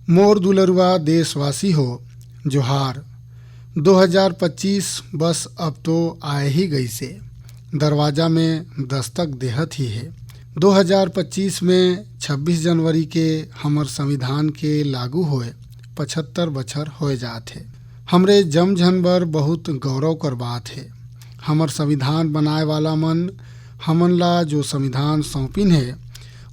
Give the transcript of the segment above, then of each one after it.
मोर दुलरुआ देशवासी हो, जोहार। 2025 बस अब तो आए ही गई से, दरवाजा में दस्तक देहत ही है। 2025 में 26 जनवरी के हमर संविधान के लागू होए 75 बछर होए जात है। हमरे जमझन बर बहुत गौरव कर बात है। हमर संविधान बनाए वाला मन हमन ला जो संविधान सौंपिन है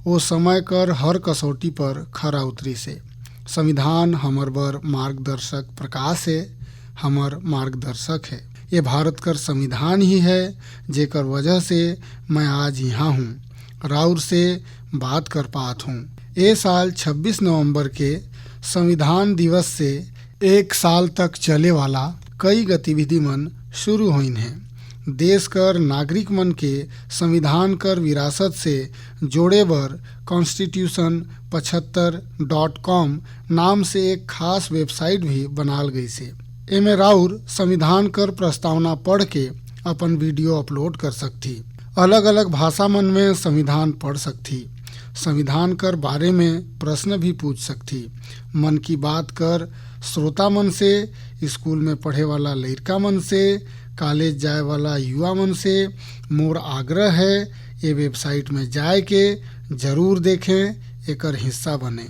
वो समय कर हर कसौटी पर खरा उतरी से। संविधान हमर बर मार्गदर्शक प्रकाश है, हमर मार्गदर्शक है। ये भारत कर संविधान ही है जेकर वजह से मैं आज यहाँ हूँ, राउर से बात कर पात हूँ। ये साल 26 नवंबर के संविधान दिवस से एक साल तक चले वाला कई गतिविधि मन शुरू हुईन हैं। देश कर नागरिक मन के संविधान कर विरासत से जोड़े बर constitution75.com नाम से एक खास वेबसाइट भी बनाल गई से। एमे राउर संविधान कर प्रस्तावना पढ़ के अपन वीडियो अपलोड कर सकती, अलग अलग भाषा मन में संविधान पढ़ सकती, संविधान कर बारे में प्रश्न भी पूछ सकती। मन की बात कर श्रोता मन से, स्कूल में पढ़े वाला लड़का मन से, कॉलेज जाए वाला युवा मन से मोर आग्रह है ये वेबसाइट में जाए के जरूर देखें, एकर हिस्सा बने।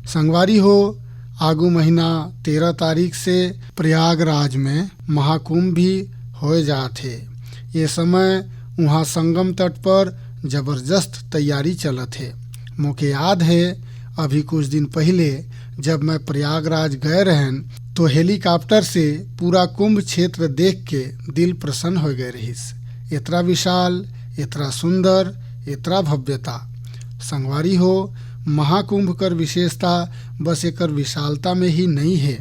संगवारी हो, आगू महीना 13 तारीख से प्रयागराज में महाकुंभ भी हो जात है। ये समय वहाँ संगम तट पर जबरदस्त तैयारी चलत है। मोके याद है अभी कुछ दिन पहले जब मैं प्रयागराज गए रहन तो हेलीकॉप्टर से पूरा कुंभ क्षेत्र देख के दिल प्रसन्न हो गए रहीस। इतना विशाल, इतना सुंदर, इतना भव्यता। संगवारी हो, महाकुंभ कर विशेषता बस एकर विशालता में ही नहीं है,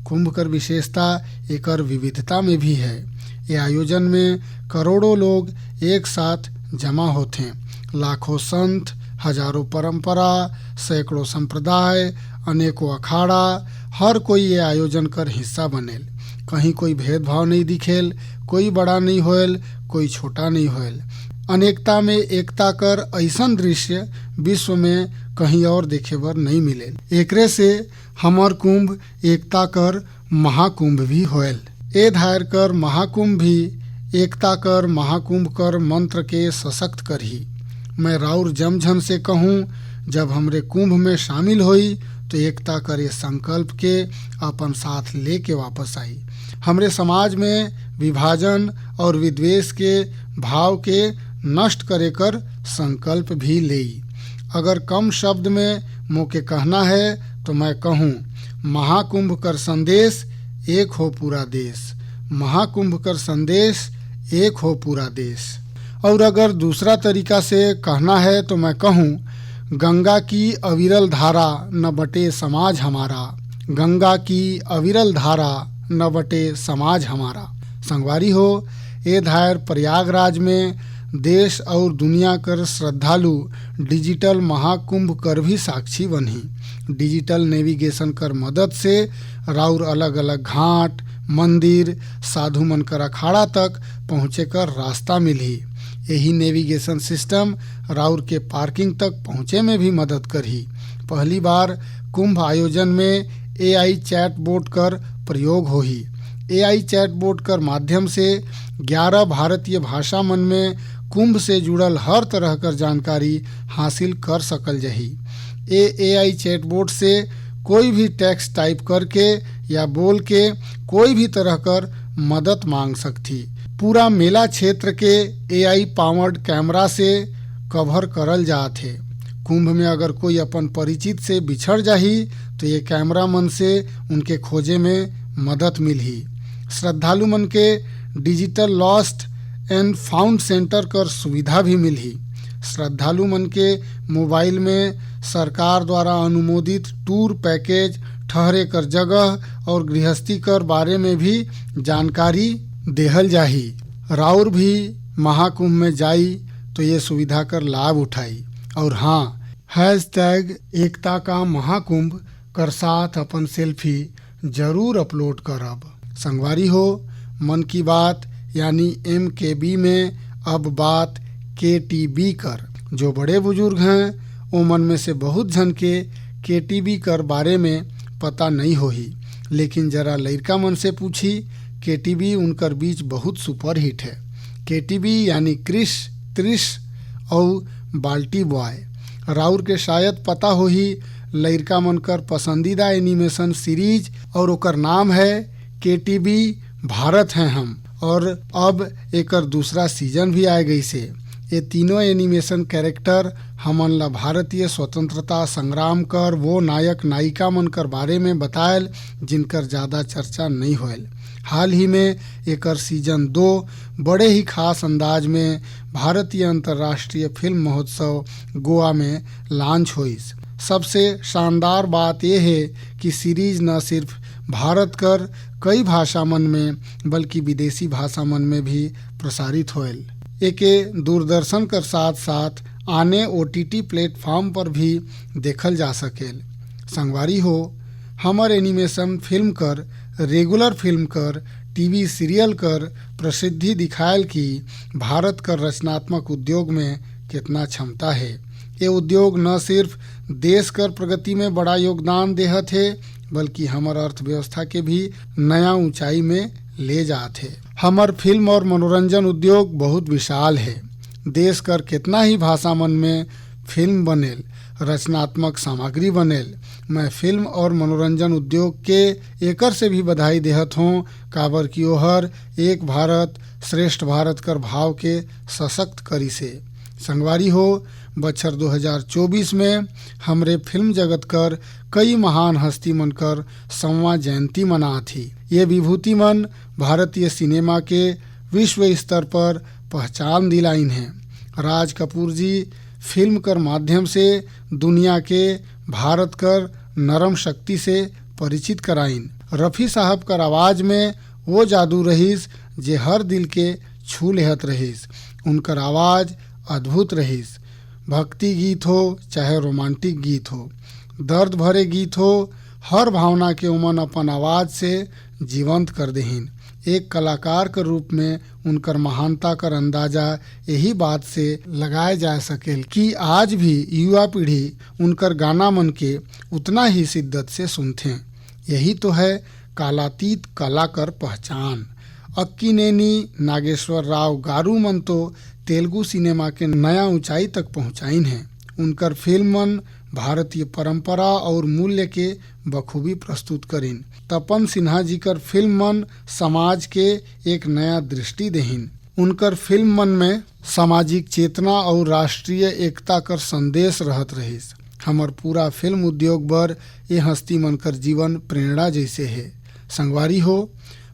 कुंभ कर विशेषता एकर विविधता में भी है। ये आयोजन में करोड़ों लोग एक साथ जमा होते हैं। लाखों संत, हजारों परंपरा, सैकड़ों संप्रदाय, अनेकों अखाड़ा, हर कोई ये आयोजन कर हिस्सा बनेल। कहीं कोई भेदभाव नहीं दिखेल, कोई बड़ा नहीं होएल, कोई छोटा नहीं होएल। अनेकता में एकता कर ऐसन दृश्य विश्व में कहीं और देखे बर नहीं मिलेल। एकरे से हमर कुंभ एकता कर महाकुंभ भी होएल। ए धायर कर महाकुंभ भी एकता कर महाकुंभ कर मंत्र के सशक्त करही। मैं राउर जमझन से कहूँ, जब हमरे कुंभ में शामिल होई तो एकता कर ये संकल्प के अपन साथ लेके वापस आई। हमरे समाज में विभाजन और विद्वेष के भाव के नष्ट करे कर संकल्प भी लेई। अगर कम शब्द में मोके कहना है तो मैं कहूँ, महाकुंभ कर संदेश एक हो पूरा देश, महाकुंभ कर संदेश एक हो पूरा देश। और अगर दूसरा तरीका से कहना है तो मैं कहूँ, गंगा की अविरल धारा न बटे समाज हमारा, गंगा की अविरल धारा न बटे समाज हमारा। संगवारी हो, ये धायर प्रयागराज में देश और दुनिया कर श्रद्धालु डिजिटल महाकुंभ कर भी साक्षी बनी। डिजिटल नेविगेशन कर मदद से राउर अलग अलग घाट, मंदिर, साधु मन कर अखाड़ा तक पहुँचे कर रास्ता मिली। यही नेविगेशन सिस्टम राउर के पार्किंग तक पहुँचे में भी मदद करही। पहली बार कुंभ आयोजन में AI चैटबोट कर प्रयोग होही। AI चैटबोट कर माध्यम से 11 भारतीय भाषा मन में कुंभ से जुड़ल हर तरह कर जानकारी हासिल कर सकल जही। AI चैटबोट से कोई भी टेक्स्ट टाइप करके या बोल के कोई भी तरह कर मदद मांग सकती। पूरा मेला क्षेत्र के AI पावर्ड कैमरा से कवर करल जात है। कुंभ में अगर कोई अपन परिचित से बिछड़ जाही तो ये कैमरा मन से उनके खोजे में मदद मिलही। श्रद्धालु मन के digital lost and found centre कर सुविधा भी मिलही। श्रद्धालु मन के मोबाइल में सरकार द्वारा अनुमोदित टूर पैकेज, ठहरे कर जगह और गृहस्थी कर बारे में भी जानकारी देहल जाही। राउर भी महाकुंभ में जाई तो ये सुविधा कर लाभ उठाई। और हाँ, हैशटैग एकता का महाकुंभ कर साथ अपन सेल्फी जरूर अपलोड करब। संगवारी हो, मन की बात यानी MKB में अब बात KTB कर। जो बड़े बुजुर्ग हैं वो मन में से बहुत जन के KTB कर बारे में पता नहीं होही, लेकिन जरा लइका मन से पूछी केटीवी उनकर बीच बहुत सुपरहिट है। केटीवी यानी क्रिश, त्रिश और बाल्टी बॉय। राउर के शायद पता होही लइका मन कर पसंदीदा एनिमेशन सीरीज और ओकर नाम है केटीवी भारत हैं हम, और अब एकर दूसरा सीजन भी आ गई से। ये तीनों एनिमेशन कैरेक्टर हमन ला भारतीय स्वतंत्रता संग्राम कर वो नायक नायिका मन कर बारे में बतायल जिनकर ज़्यादा चर्चा नहीं होयल। हाल ही में एकर सीजन 2 बड़े ही खास अंदाज में भारतीय अंतर्राष्ट्रीय फिल्म महोत्सव गोवा में लॉन्च हुई। सबसे शानदार बात यह है कि सीरीज न सिर्फ भारत कर कई भाषा मन में बल्कि विदेशी भाषा मन में भी प्रसारित होयल। एके दूरदर्शन कर साथ साथ आने OTT प्लेटफॉर्म पर भी देखल जा सकेल। संगवारी हो, हमर एनिमेशन फिल्म कर, रेगुलर फिल्म कर, टीवी सीरियल कर प्रसिद्धि दिखायल कि भारत कर रचनात्मक उद्योग में कितना क्षमता है। ये उद्योग न सिर्फ देश कर प्रगति में बड़ा योगदान देहत है बल्कि हमर अर्थव्यवस्था के भी नया ऊंचाई में ले जात है। हमर फिल्म और मनोरंजन उद्योग बहुत विशाल है। देश कर कितना ही भाषा मन में फिल्म बनेल, रचनात्मक सामग्री बनेल। मैं फिल्म और मनोरंजन उद्योग के एकर से भी बधाई देहत हूँ, काबर की ओहर एक भारत श्रेष्ठ भारत कर भाव के सशक्त करी से। संगवारी हो, बछर 2024 में हमरे फिल्म जगत कर कई महान हस्ती मन कर 100वां जयंती मना थी। ये विभूति मन भारतीय सिनेमा के विश्व स्तर पर पहचान दिलाइन हैं। राज कपूर जी फिल्म कर माध्यम से दुनिया के भारत कर नरम शक्ति से परिचित कराइन। रफ़ी साहब कर आवाज़ में वो जादू रहीस जे हर दिल के छू लेहत रहीस। उनकर आवाज़ अद्भुत रहीस। भक्ति गीत हो चाहे रोमांटिक गीत हो, दर्द भरे गीत हो, हर भावना के उमन अपन आवाज़ से जीवंत कर देहिन। एक कलाकार के रूप में उनकर महानता कर अंदाजा यही बात से लगाए जा सकेल कि आज भी युवा पीढ़ी उनकर गाना मन के उतना ही शिद्दत से सुनते हैं। यही तो है कालातीत कला कर पहचान। अक्कीनेनी नागेश्वर राव गारू मन तो तेलुगु सिनेमा के नया ऊंचाई तक पहुंचाइन हैं। उनकर फिल्म मन भारतीय परंपरा और मूल्य के बखूबी प्रस्तुत करीन। तपन सिन्हा जी कर फिल्म मन समाज के एक नया दृष्टि देहिन। उनकर फिल्म मन में सामाजिक चेतना और राष्ट्रीय एकता कर संदेश रहत रहीस। हमर पूरा फिल्म उद्योग बर ये हस्ती मन कर जीवन प्रेरणा जैसे है। संगवारी हो,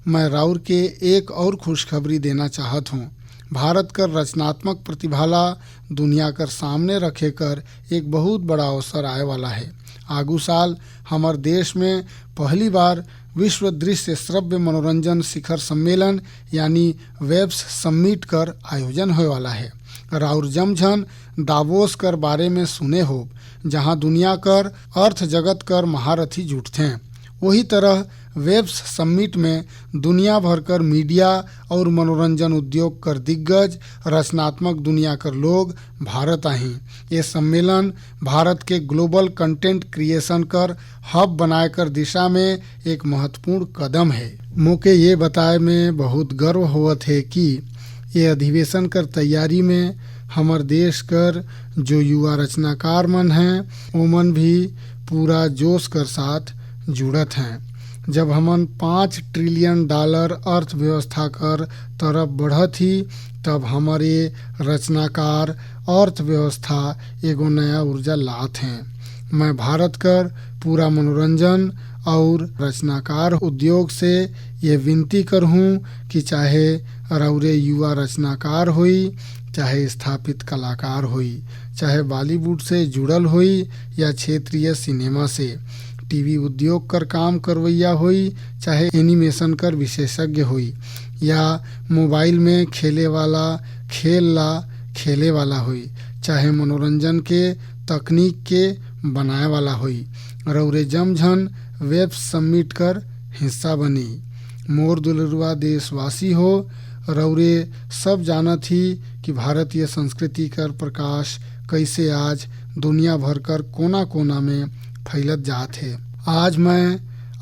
मैं राउर के एक और खुशखबरी देना चाहत हूँ। भारत कर रचनात्मक प्रतिभाला दुनिया कर सामने रखे कर एक बहुत बड़ा अवसर आए वाला है। आगू साल हमार देश में पहली बार विश्व दृश्य श्रव्य मनोरंजन शिखर सम्मेलन यानी वेब्स समिट कर आयोजन होने वाला है। राउर जमझन दावोस कर बारे में सुने हो, जहां दुनिया कर अर्थ जगत कर महारथी जुटते हैं। वही तरह वेब्स समिट में दुनिया भर कर मीडिया और मनोरंजन उद्योग कर दिग्गज रचनात्मक दुनिया कर लोग भारत आहीं। ये सम्मेलन भारत के ग्लोबल कंटेंट क्रिएशन कर हब बनाए कर दिशा में एक महत्वपूर्ण कदम है। मोके ये बताए में बहुत गर्व होवत है कि ये अधिवेशन कर तैयारी में हमर देश कर जो युवा रचनाकार मन हैं ओमन भी पूरा जोश कर साथ जुड़त हैं। जब हमन $5 ट्रिलियन अर्थव्यवस्था कर तरफ बढ़त ही तब हमारे रचनाकार अर्थव्यवस्था एगो नया ऊर्जा लात हैं। मैं भारत कर पूरा मनोरंजन और रचनाकार उद्योग से ये विनती कर हूँ कि चाहे रौरे युवा रचनाकार हुई, चाहे स्थापित कलाकार हुई, चाहे बॉलीवुड से जुड़ल हुई या क्षेत्रीय सिनेमा से, टीवी उद्योग कर काम करवैया हुई, चाहे एनिमेशन कर विशेषज्ञ हुई या मोबाइल में खेले वाला हुई, चाहे मनोरंजन के तकनीक के बनाए वाला हुई, रौरे जमझन वेब समिट कर हिस्सा बनी। मोर दुलरुआ देशवासी हो, रौरे सब जानत ही कि भारतीय संस्कृति कर प्रकाश कैसे आज दुनिया भर कर कोना कोना में फैलत जात है। आज मैं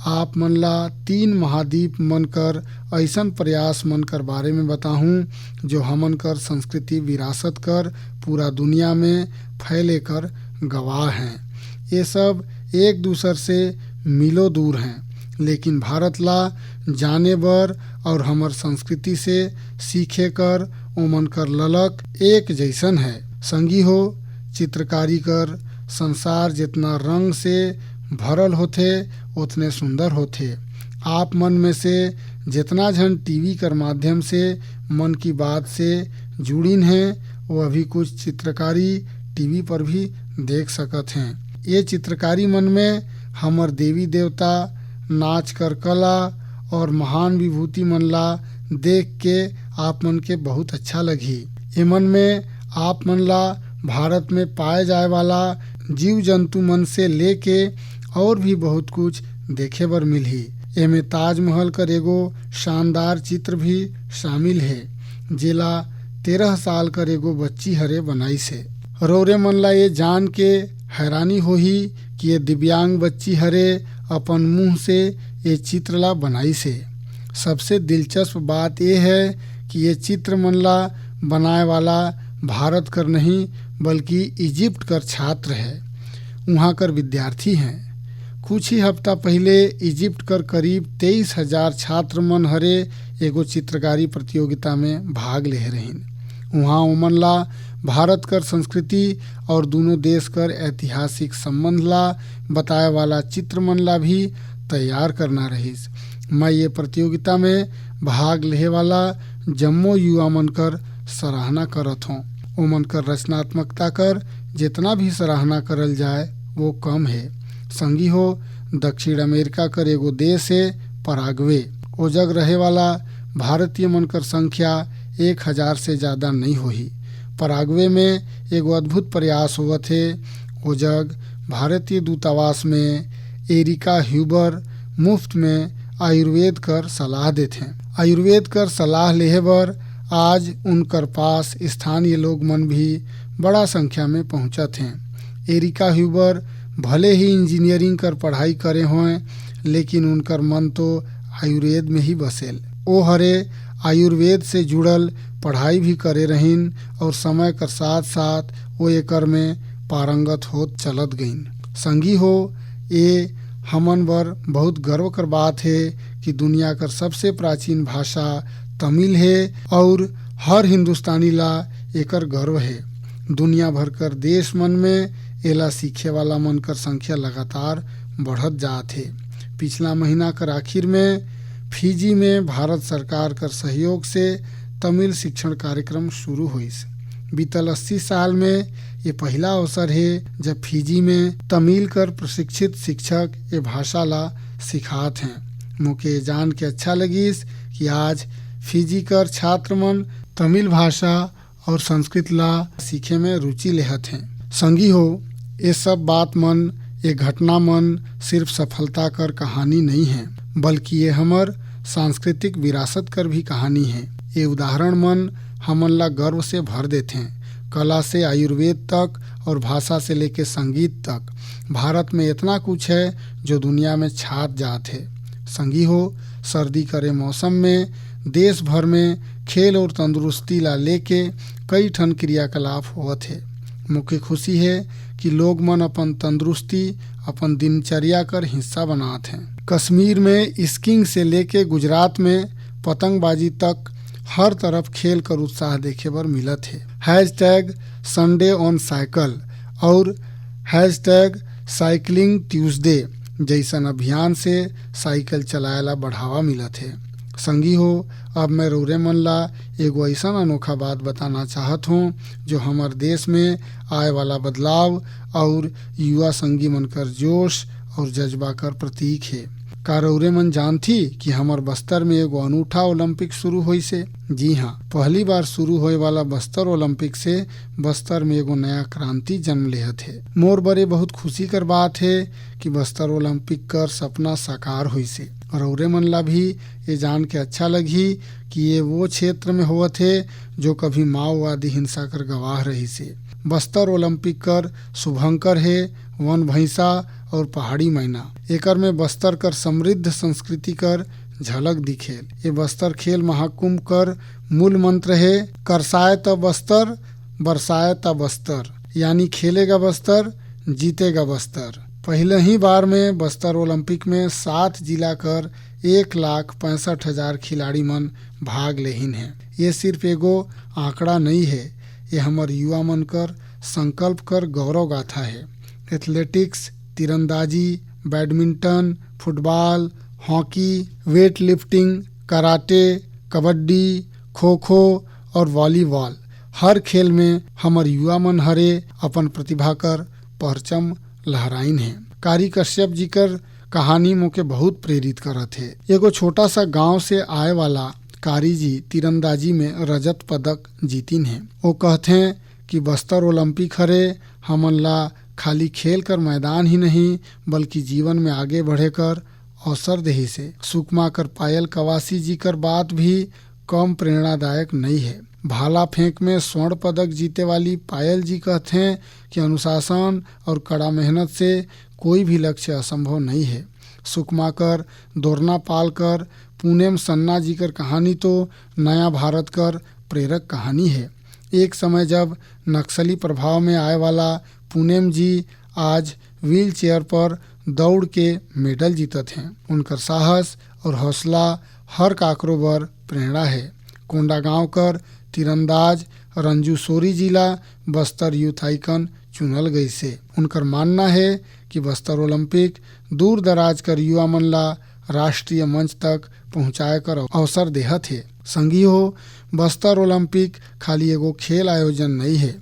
आप मन ला 3 महाद्वीप मन कर ऐसन प्रयास मन कर बारे में बताहूँ जो हमन कर संस्कृति विरासत कर पूरा दुनिया में फैले कर गवाह हैं। ये सब एक दूसर से मिलो दूर हैं, लेकिन भारत ला जाने बर और हमर संस्कृति से सीखे कर ओमन कर ललक एक जैसन है। संगी हो, चित्रकारी कर संसार जितना रंग से भरल होथे उतने सुंदर होथे। आप मन में से जितना झन टीवी कर माध्यम से मन की बात से जुड़िन हैं वो अभी कुछ चित्रकारी टीवी पर भी देख सकत हैं। ये चित्रकारी मन में हमर देवी देवता, नाच कर कला और महान विभूति मन ला देख के आप मन के बहुत अच्छा लगी। ए मन में आप मन ला भारत में पाए जाए वाला जीव जंतु मन से लेके और भी बहुत कुछ देखे बर मिलही। एमे ताजमहल कर एगो शानदार चित्र भी शामिल है, जेला 13 साल कर एगो बच्ची हरे बनाई से। रौरे मन ला ये जान के हैरानी होही कि ये दिव्यांग बच्ची हरे अपन मुंह से ये चित्र ला बनाई से। सबसे दिलचस्प बात ये है कि ये चित्र मन ला बनाए वाला भारत कर नहीं बल्कि इजिप्ट कर छात्र है, वहाँ कर विद्यार्थी हैं। कुछ ही हफ्ता पहले इजिप्ट कर करीब 23,000 छात्र मन हरे एगो चित्रकारी प्रतियोगिता में भाग ले रहीन। वहाँ ओमन ला भारत कर संस्कृति और दोनों देश कर ऐतिहासिक संबंध ला बताए वाला चित्र मन ला भी तैयार करना रहीस। मैं ये प्रतियोगिता में भाग ले वाला जम्मो युवा मन कर सराहना करत हूँ। ओमन कर रचनात्मकता कर जितना भी सराहना करल जाए वो कम है। संगी हो, दक्षिण अमेरिका कर एगो देश है पराग्वे। ओ जग रहे वाला भारतीय मन कर संख्या 1,000 से ज़्यादा नहीं होही। पराग्वे में एगो अद्भुत प्रयास हुआ थे। ओ जग भारतीय दूतावास में एरिका ह्यूबर मुफ्त में आयुर्वेद कर सलाह देते हैं। आयुर्वेद कर सलाह लेहे बर आज उनकर पास स्थानीय लोग मन भी बड़ा संख्या में पहुँचत हैं। एरिका ह्यूबर भले ही इंजीनियरिंग कर पढ़ाई करे हों, लेकिन उनकर मन तो आयुर्वेद में ही बसेल। ओ हरे आयुर्वेद से जुड़ल पढ़ाई भी करे रहीन और समय कर साथ साथ वो एकर में पारंगत होत चलत गईन। संगी हो, ये हमन बर बहुत गर्व कर बात है कि दुनिया कर सबसे प्राचीन भाषा तमिल है और हर हिंदुस्तानी ला एकर गर्व है। दुनिया भर कर देश मन में एला सीखे वाला मन कर संख्या लगातार बढ़त जात है। पिछला महीना कर आखिर में फिजी में भारत सरकार कर सहयोग से तमिल शिक्षण कार्यक्रम शुरू हुईस। बीतल 80 साल में ये पहला अवसर है जब फिजी में तमिल कर प्रशिक्षित शिक्षक ये भाषा ला सिखात हैं। मुझे जान के अच्छा लगिस कि आज फिजी कर छात्र मन तमिल भाषा और संस्कृत ला सीखे में रुचि लेहत हैं। संगी हो, ये सब बात मन, ये घटना मन सिर्फ सफलता कर कहानी नहीं है, बल्कि ये हमर सांस्कृतिक विरासत कर भी कहानी है। ये उदाहरण मन हमन ला गर्व से भर देते हैं। कला से आयुर्वेद तक और भाषा से लेके संगीत तक भारत में इतना कुछ है जो दुनिया में छात जात है। संगी हो, सर्दी करे मौसम में देश भर में खेल और तंदुरुस्ती ला लेके कई ठन क्रियाकलाप होत है। मुझे खुशी है कि लोग मन अपन तंदुरुस्ती अपन दिनचर्या कर हिस्सा बनात हैं। कश्मीर में स्कीइंग से लेके गुजरात में पतंगबाजी तक हर तरफ खेल कर उत्साह देखे बर मिलत है। हैशटैग संडे ऑन साइकिल और हैशटैग साइकिलिंग ट्यूसडे जैसन अभियान से साइकिल चलाएला बढ़ावा मिलत है। संगी हो, अब मैं रौरे मन ला एगो ऐसा अनोखा बात बताना चाहत हूँ जो हमार देश में आए वाला बदलाव और युवा संगी मन कर जोश और जज्बा कर प्रतीक है। का रौरे मन जानती कि हमार बस्तर में एगो अनूठा ओलंपिक शुरू हुई से? जी हाँ, पहली बार शुरू होए वाला बस्तर ओलंपिक से बस्तर में एगो नया क्रांति जन्म लेहत है। मोर बरे बहुत खुशी कर बात है कि बस्तर ओलंपिक कर सपना साकार हुई से। रौरे मन ला भी ये जान के अच्छा लगी कि ये वो क्षेत्र में होवत है जो कभी माओवादी हिंसा कर गवाह रही से। बस्तर ओलंपिक कर शुभंकर है वन भैंसा और पहाड़ी मैना। एकर में बस्तर कर समृद्ध संस्कृति कर झलक दिखेल। ये बस्तर खेल महाकुंभ कर मूल मंत्र है, करसाए त बस्तर बरसाए त बस्तर, यानी खेलेगा बस्तर जीतेगा बस्तर। पहले ही बार में बस्तर ओलंपिक में 7 जिला कर 1,65,000 खिलाड़ी मन भाग लेहिन है। ये सिर्फ एगो आंकड़ा नहीं है, ये हमार युवा मन कर संकल्प कर गौरव गाथा है। एथलेटिक्स, तीरंदाजी, badminton, football, hockey, weight lifting, karate, kabaddi, kho kho और वॉलीबॉल, हर खेल में हमार युवा मन हरे अपन प्रतिभा कर परचम लहराइन है। कारी कश्यप जी कर कहानी मोके बहुत प्रेरित करत है। एगो छोटा सा गांव से आए वाला कारी जी तीरंदाजी में रजत पदक जीतिन है। वो कहते हैं कि बस्तर ओलंपिक हरे हमन ला खाली खेल कर मैदान ही नहीं बल्कि जीवन में आगे बढ़े कर अवसर देही से। सुकमा कर पायल कवासी जी कर बात भी कम प्रेरणादायक नहीं है। भाला फेंक में स्वर्ण पदक जीते वाली पायल जी कहते हैं कि अनुशासन और कड़ा मेहनत से कोई भी लक्ष्य असंभव नहीं है। सुकमा कर दोरना पाल कर पूनेम सन्ना जी कर कहानी तो नया भारत कर प्रेरक कहानी है। एक समय जब नक्सली प्रभाव में आए वाला पूनेम जी आज व्हील चेयर पर दौड़ के मेडल जीतत हैं। उनकर साहस और हौसला हर काकरो बर प्रेरणा है। कोंडागांव कर तीरंदाज रंजू सोरी जिला बस्तर यूथ आइकन चुनल गई से। उनकर मानना है कि बस्तर ओलंपिक दूर दराज कर युवा मन ला राष्ट्रीय मंच तक पहुँचाए कर अवसर देहत है। संगी हो, बस्तर ओलंपिक खाली एगो खेल आयोजन नहीं है,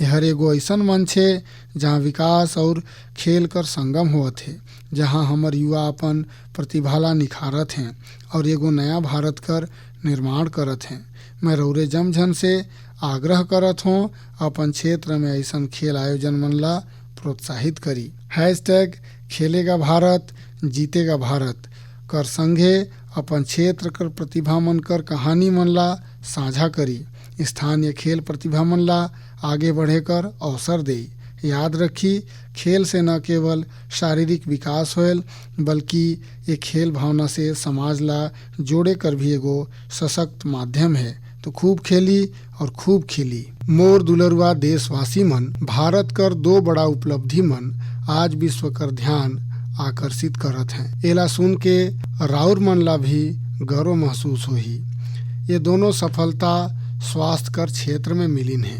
यह एगो ऐसा मंच है जहाँ विकास और खेल कर संगम होत है, जहाँ हमार युवा अपन प्रतिभा ला निखारत हैं और एगो नया भारत कर निर्माण करत हैं। मैं रौरे जमझन से आग्रह करत हूँ अपन क्षेत्र में ऐसा खेल आयोजन मन ला प्रोत्साहित करी। हैशटैग खेलेगा भारत जीतेगा भारत कर संघे अपन क्षेत्र कर प्रतिभा मन कर कहानी मन ला साझा करी। स्थानीय खेल प्रतिभा मन ला आगे बढ़े कर अवसर दे। याद रखी, खेल से न केवल शारीरिक विकास होयल बल्कि ये खेल भावना से समाज ला जोड़े कर भी एगो सशक्त माध्यम है। तो खूब खेली और खूब खिली। मोर दुलरुआ देशवासी मन, भारत कर 2 बड़ा उपलब्धि मन आज विश्व कर ध्यान आकर्षित करत हैं। एला सुन के राउर मन ला भी गर्व महसूस होही। ये दोनों सफलता स्वास्थ्य कर क्षेत्र में मिलिन है।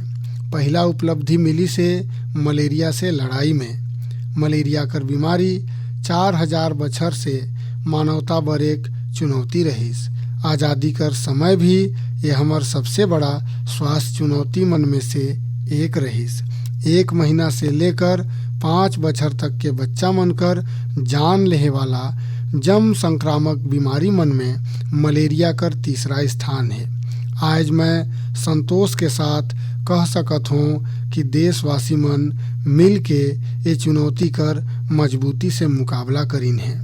पहला उपलब्धि मिली से मलेरिया से लड़ाई में। मलेरिया कर बीमारी 4000 बछर से मानवता बर एक चुनौती रहीस। आज़ादी कर समय भी ये हमार सबसे बड़ा स्वास्थ्य चुनौती मन में से एक रहीस। 1 महीना से लेकर 5 बछर तक के बच्चा मन कर जान लेहे वाला जम संक्रामक बीमारी मन में मलेरिया कर तीसरा स्थान है। आज मैं संतोष के साथ कह सकत हूँ कि देशवासी मन मिल के ये चुनौती कर मजबूती से मुकाबला करीन है।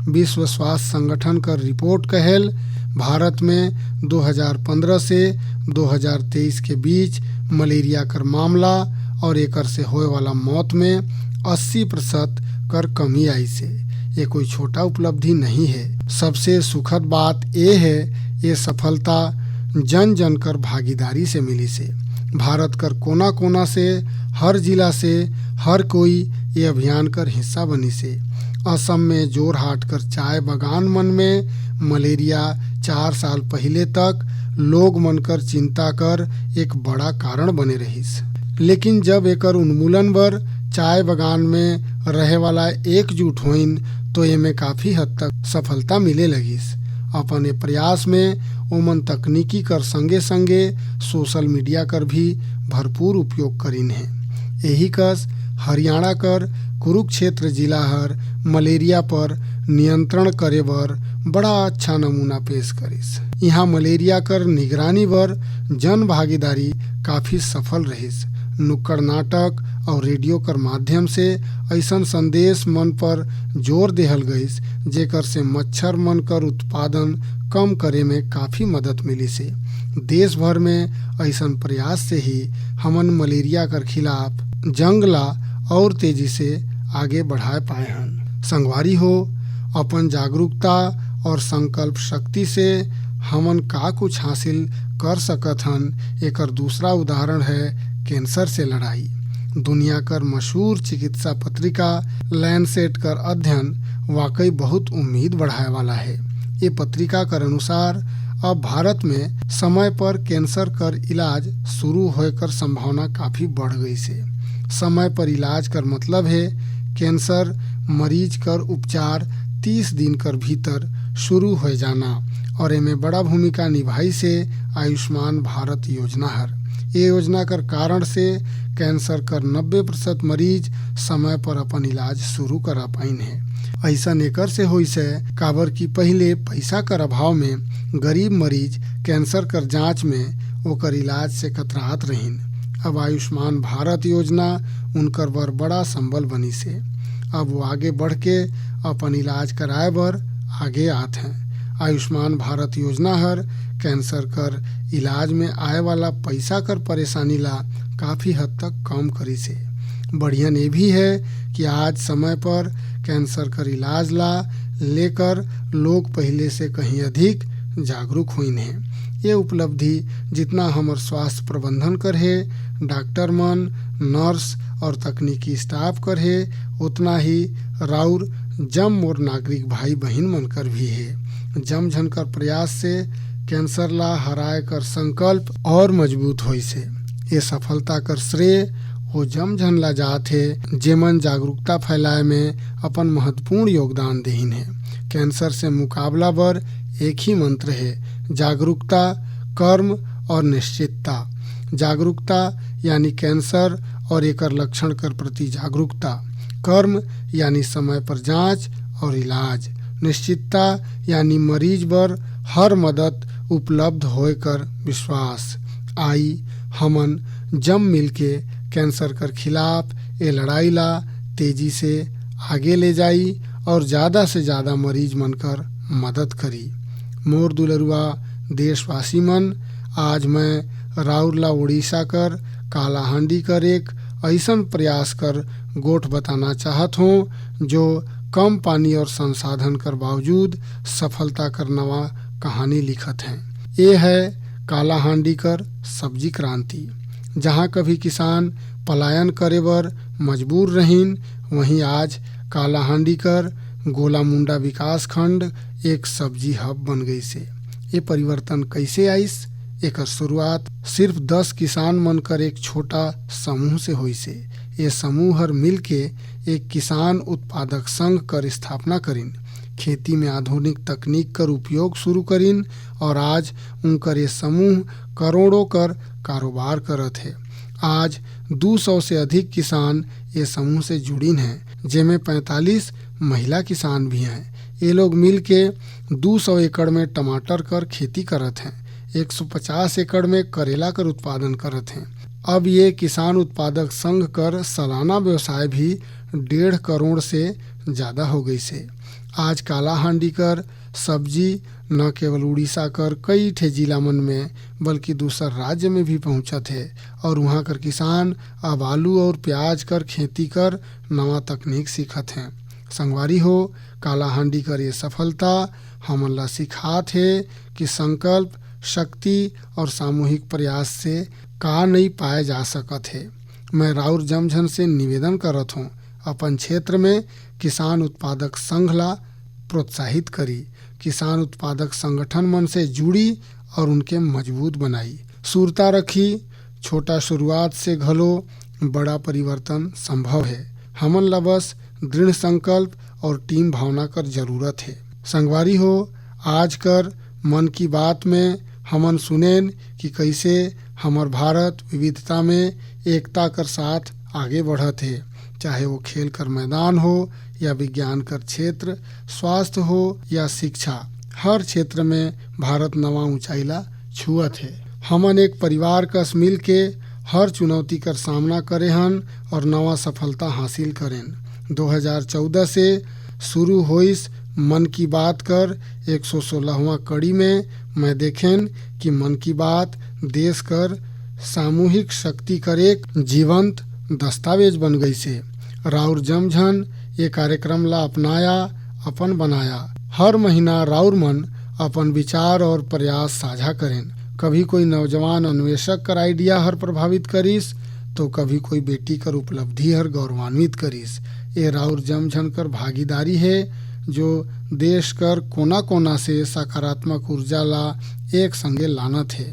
विश्व स्वास्थ्य संगठन कर रिपोर्ट कहेल भारत में 2015 से 2023 के बीच मलेरिया कर मामला और एकर से होए वाला मौत में 80% कर कमी आई से। ये कोई छोटा उपलब्धि नहीं है। सबसे सुखद बात ये है ये सफलता जन जन कर भागीदारी से मिली से। भारत कर कोना कोना से हर जिला से हर कोई ये अभियान कर हिस्सा बनी से। असम में जोरहाट कर चाय बागान मन में मलेरिया 4 साल पहले तक लोग मन कर चिंता कर एक बड़ा कारण बने रहीस, लेकिन जब एकर उन्मूलन बर चाय बागान में रहे वाला एकजुट होइन तो एमे काफ़ी हद तक सफलता मिले लगिस। अपन ये प्रयास में ओमन तकनीकी कर संगे संगे सोशल मीडिया कर भी भरपूर उपयोग करीन है। यही कस हरियाणा कर कुरुक्षेत्र जिला हर मलेरिया पर नियंत्रण करे बर बड़ा अच्छा नमूना पेश करिस। यहाँ मलेरिया कर निगरानी बर जन भागीदारी काफ़ी सफल रहिस। नुक्कड़ नाटक और रेडियो कर माध्यम से ऐसा संदेश मन पर जोर देहल गईस जेकर से मच्छर मन कर उत्पादन कम करे में काफ़ी मदद मिली से। देश भर में ऐसा प्रयास से ही हमन मलेरिया कर खिलाफ जंग ला और तेजी से आगे बढ़ाए पाए हन। संगवारी हो, अपन जागरूकता और संकल्प शक्ति से हमन का कुछ हासिल कर सकत हन। एकर दूसरा उदाहरण है कैंसर से लड़ाई। दुनिया कर मशहूर चिकित्सा पत्रिका लैंसेट कर अध्ययन वाकई बहुत उम्मीद बढ़ाए वाला है। ये पत्रिका कर अनुसार अब भारत में समय पर कैंसर कर इलाज शुरू होए कर संभावना काफ़ी बढ़ गई से। समय पर इलाज कर मतलब है कैंसर मरीज कर उपचार 30 दिन कर भीतर शुरू हो जाना और एमें बड़ा भूमिका निभाई से आयुष्मान भारत योजना हर। ये योजना कर कारण से कैंसर कर 90% मरीज समय पर अपन इलाज शुरू करा पाइन है। ऐसा एकर से होई से काबर की पहले पैसा कर अभाव में गरीब मरीज कैंसर कर जांच में ओकर इलाज से कतरात रहीन। अब आयुष्मान भारत योजना उनकर बर बड़ा संबल बनी से। अब वो आगे बढ़ के अपन इलाज कराए बर आगे आत हैं। आयुष्मान भारत योजना हर कैंसर कर इलाज में आए वाला पैसा कर परेशानी ला काफ़ी हद तक कम करी से। बढ़िया ये भी है कि आज समय पर कैंसर कर इलाज ला लेकर लोग पहले से कहीं अधिक जागरूक हुईन हैं। ये उपलब्धि जितना हमर स्वास्थ्य प्रबंधन कर है, डॉक्टर मन, नर्स और तकनीकी स्टाफ कर है, उतना ही राउर जम और नागरिक भाई बहन मन कर भी है। जम झन कर प्रयास से कैंसर ला हराए कर संकल्प और मजबूत होई से। ये सफलता कर श्रेय वो जम झन ला जात है जेमन जागरूकता फैलाए में अपन महत्वपूर्ण योगदान देहिन है। कैंसर से मुकाबला बर एक ही मंत्र है, जागरूकता, कर्म और निश्चितता। जागरूकता यानी कैंसर और एकर लक्षण कर प्रति जागरूकता, कर्म यानी समय पर जांच और इलाज, निश्चितता यानी मरीज बर हर मदद उपलब्ध होए कर विश्वास। आई हमन जम मिलके कैंसर कर खिलाफ ये लड़ाई ला तेजी से आगे ले जाई और ज़्यादा से ज़्यादा मरीज मन कर मदद करी। मोर दुलरुआ देशवासी मन, आज मैं राउरला उड़ीसा कर कालाहांडी कर एक ऐसन प्रयास कर गोठ बताना चाहत हूँ जो कम पानी और संसाधन कर बावजूद सफलता कर नवा कहानी लिखत हैं। ये है कालाहांडी कर सब्जी क्रांति। जहाँ कभी किसान पलायन करे बर मजबूर रहीन, वहीं आज कालाहांडी कर गोला मुंडा विकास खंड एक सब्जी हब बन गई से। ये परिवर्तन कैसे आइस? एकर शुरुआत सिर्फ 10 किसान मन कर एक छोटा समूह से हुई से। ये समूह हर मिल के एक किसान उत्पादक संघ कर स्थापना करीन, खेती में आधुनिक तकनीक कर उपयोग शुरू करीन और आज उनकर ये समूह करोड़ों कर कारोबार करत है। आज 200 से अधिक किसान ये समूह से जुड़ीन हैं, जिनमें 45 महिला किसान भी हैं। ये लोग मिल के 200 एकड़ में टमाटर कर खेती करत हैं, 150 एकड़ में करेला कर उत्पादन करत हैं। अब ये किसान उत्पादक संघ कर सालाना व्यवसाय भी 1.5 करोड़ से ज़्यादा हो गई से। आज कालाहांडी कर सब्जी न केवल उड़ीसा कर कई ठे जिला मन में बल्कि दूसर राज्य में भी पहुंचत है और वहाँ कर किसान अब आलू और प्याज कर खेती कर नवा तकनीक सीखत हैं। संगवारी हो, कालाहांडी कर ये सफलता हमन ला सिखात है कि संकल्प, शक्ति और सामूहिक प्रयास से का नहीं पाए जा सकत है। मैं राउर जमझन से निवेदन करत हूँ, अपन क्षेत्र में किसान उत्पादक संघ ला प्रोत्साहित करी, किसान उत्पादक संगठन मन से जुड़ी और उनके मजबूत बनाई। सुरता रखी, छोटा शुरुआत से घलो बड़ा परिवर्तन संभव है। हमन ला बस दृढ़ संकल्प और टीम भावना कर जरूरत है। संगवारी हो, आज कर मन की बात में हमन सुनेन कि कैसे हमर भारत विविधता में एकता कर साथ आगे बढ़त है। चाहे वो खेल कर मैदान हो या विज्ञान कर क्षेत्र, स्वास्थ्य हो या शिक्षा, हर क्षेत्र में भारत नवा ऊंचाई ला छुअत है। हमन एक परिवार कस मिल के हर चुनौती कर सामना करे हन और नवा सफलता हासिल करें। 2014 से शुरू होइस मन की बात कर 116वां कड़ी में मैं देखें कि मन की बात देश कर सामूहिक शक्ति कर एक जीवंत दस्तावेज बन गई से। राउर जमझन ये कार्यक्रम ला अपनाया, अपन बनाया। हर महीना राउर मन अपन विचार और प्रयास साझा करें। कभी कोई नौजवान अन्वेषक कर आइडिया हर प्रभावित करिस, तो कभी कोई बेटी कर उपलब्धि हर गौरवान्वित करिस। ये राउर जमझन कर भागीदारी है जो देश कर कोना कोना से सकारात्मक ऊर्जा ला एक संगे लानत है।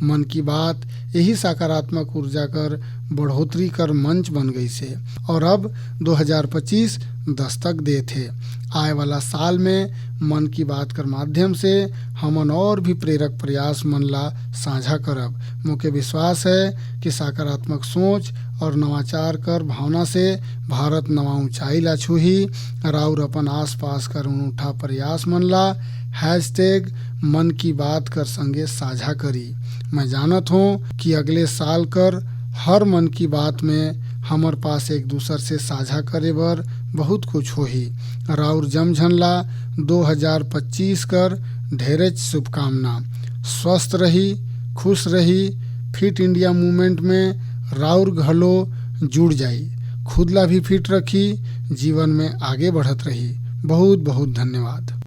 मन की बात यही सकारात्मक ऊर्जा कर बढ़ोतरी कर मंच बन गई से और अब 2025 दस्तक दे थे। आए वाला साल में मन की बात कर माध्यम से हमन और भी प्रेरक प्रयास मन ला साझा करब। मुझे विश्वास है कि सकारात्मक सोच और नवाचार कर भावना से भारत नवा ऊंचाई ला छूही। राउर अपन आसपास कर अनूठा प्रयास मन ला #मन की बात कर संगे साझा करी। मैं जानत हूँ कि अगले साल कर हर मन की बात में हमर पास एक दूसर से साझा करे बर बहुत कुछ होही। राउर जमझन ला 2025 कर ढेरेच शुभकामना। स्वस्थ रही, खुश रही, फिट इंडिया मूवमेंट में राउर घलो जुड़ जाई। खुद ला भी फिट रखी, जीवन में आगे बढ़त रही। बहुत बहुत धन्यवाद।